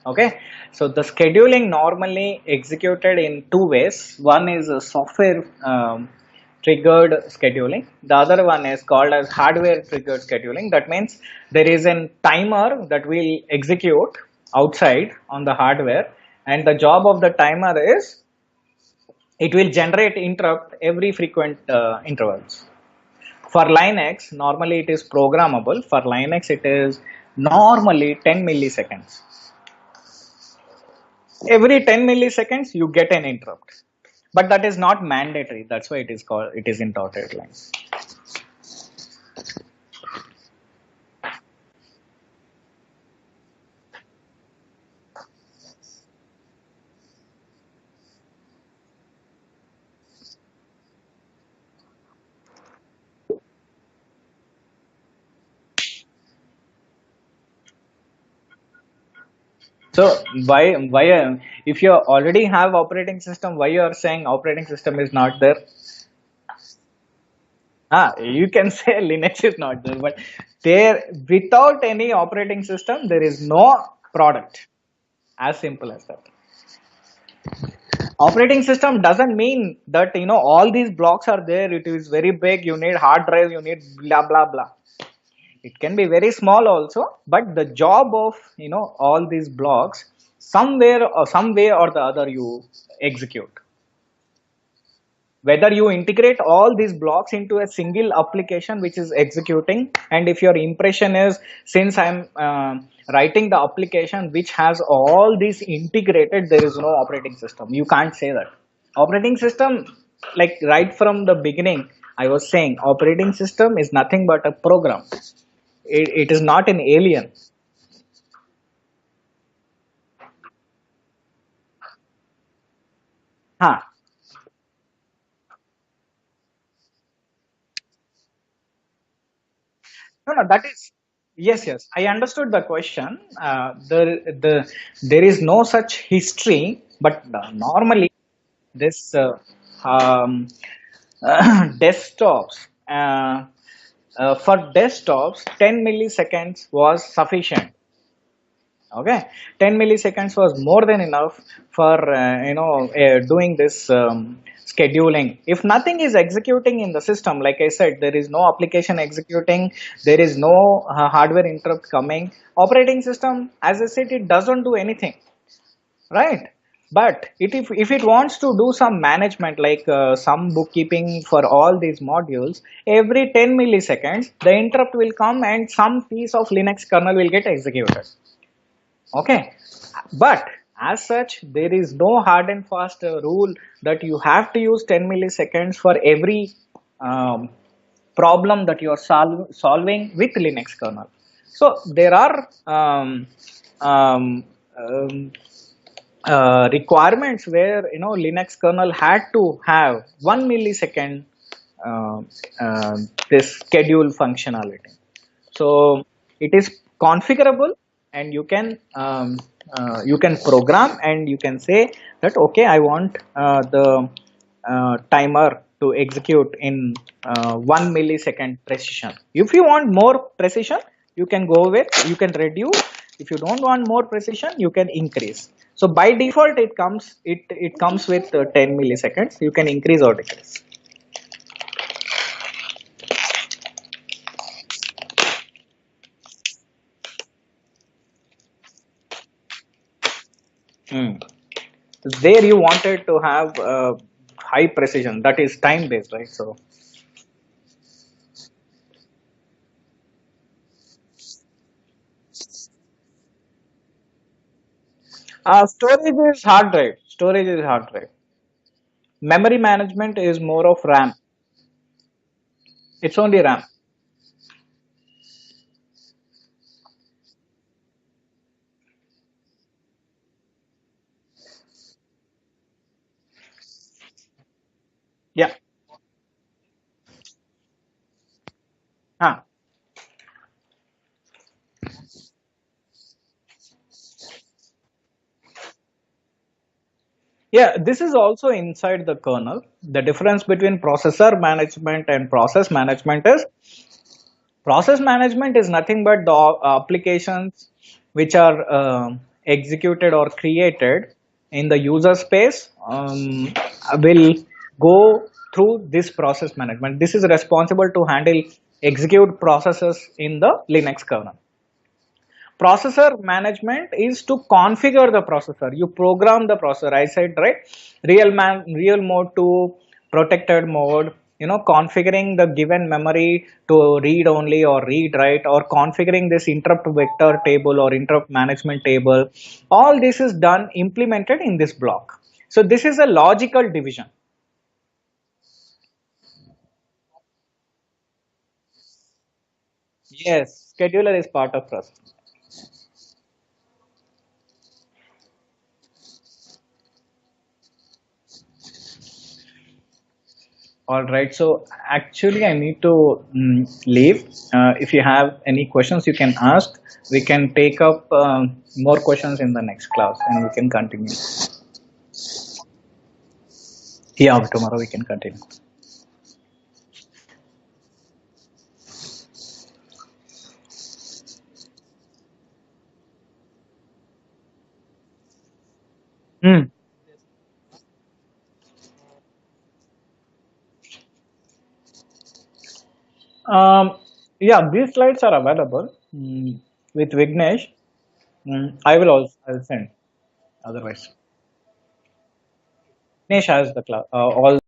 Okay, so the scheduling normally executed in two ways. One is a software triggered scheduling. The other one is called as hardware triggered scheduling. That means there is a timer that will execute outside on the hardware, and the job of the timer is it will generate interrupt every frequent intervals. For Linux, normally it is programmable. For Linux, it is normally 10 milliseconds. Every 10 milliseconds, you get an interrupt. But that is not mandatory. That's why it is called, it is in dotted lines. So if you already have operating system, why you are saying operating system is not there? You can say Linux is not there, but there without any operating system, there is no product. As simple as that. Operating system doesn't mean that all these blocks are there. It is very big. You need hard drive. You need blah blah blah. It can be very small also, but the job of all these blocks somewhere or some way or the other you execute. Whether you integrate all these blocks into a single application which is executing, and if your impression is since I'm writing the application which has all these integrated, there is no operating system. You can't say that. Operating system, like right from the beginning, I was saying operating system is nothing but a program. It is not an alien. Huh. No, no, that is yes, yes. I understood the question. There is no such history, but normally this um, desktops for desktops, 10 milliseconds was sufficient. Okay, 10 milliseconds was more than enough for doing this scheduling. If nothing is executing in the system, like I said, there is no application executing, there is no hardware interrupt coming, operating system, as I said, it doesn't do anything, right? But if it wants to do some management, like some bookkeeping for all these modules, every 10 milliseconds the interrupt will come and some piece of Linux kernel will get executed. Okay, but as such, there is no hard and fast rule that you have to use 10 milliseconds for every um, problem that you are solving with Linux kernel. So there are um, um, requirements where Linux kernel had to have 1 millisecond uh, uh, this schedule functionality. So it is configurable, and you can program and you can say that okay, I want the timer to execute in 1 millisecond precision. If you want more precision, you can go with, you can reduce. If you don't want more precision, you can increase. So by default it comes with 10 milliseconds. You can increase or decrease. Hmm. There you wanted to have high precision, that is time based, right? So storage is hard drive. Memory management is more of RAM. It's only RAM. Yeah. Huh. Yeah, this is also inside the kernel. The difference between processor management and process management is nothing but the applications which are executed or created in the user space will go through this process management. This is responsible to handle execute processes in the Linux kernel. Processor management is to configure the processor. You program the processor, I said, right? Real mode to protected mode, configuring the given memory to read only or read write, or configuring this interrupt vector table or interrupt management table. All this is done implemented in this block. So this is a logical division. Yes, scheduler is part of process. All right. So actually, I need to leave. If you have any questions, you can ask. We can take up more questions in the next class, and we can continue. Yeah, tomorrow we can continue. Hmm. Um, yeah, these slides are available with Vignesh. I will also I'll send. Otherwise, Vignesh has the class all.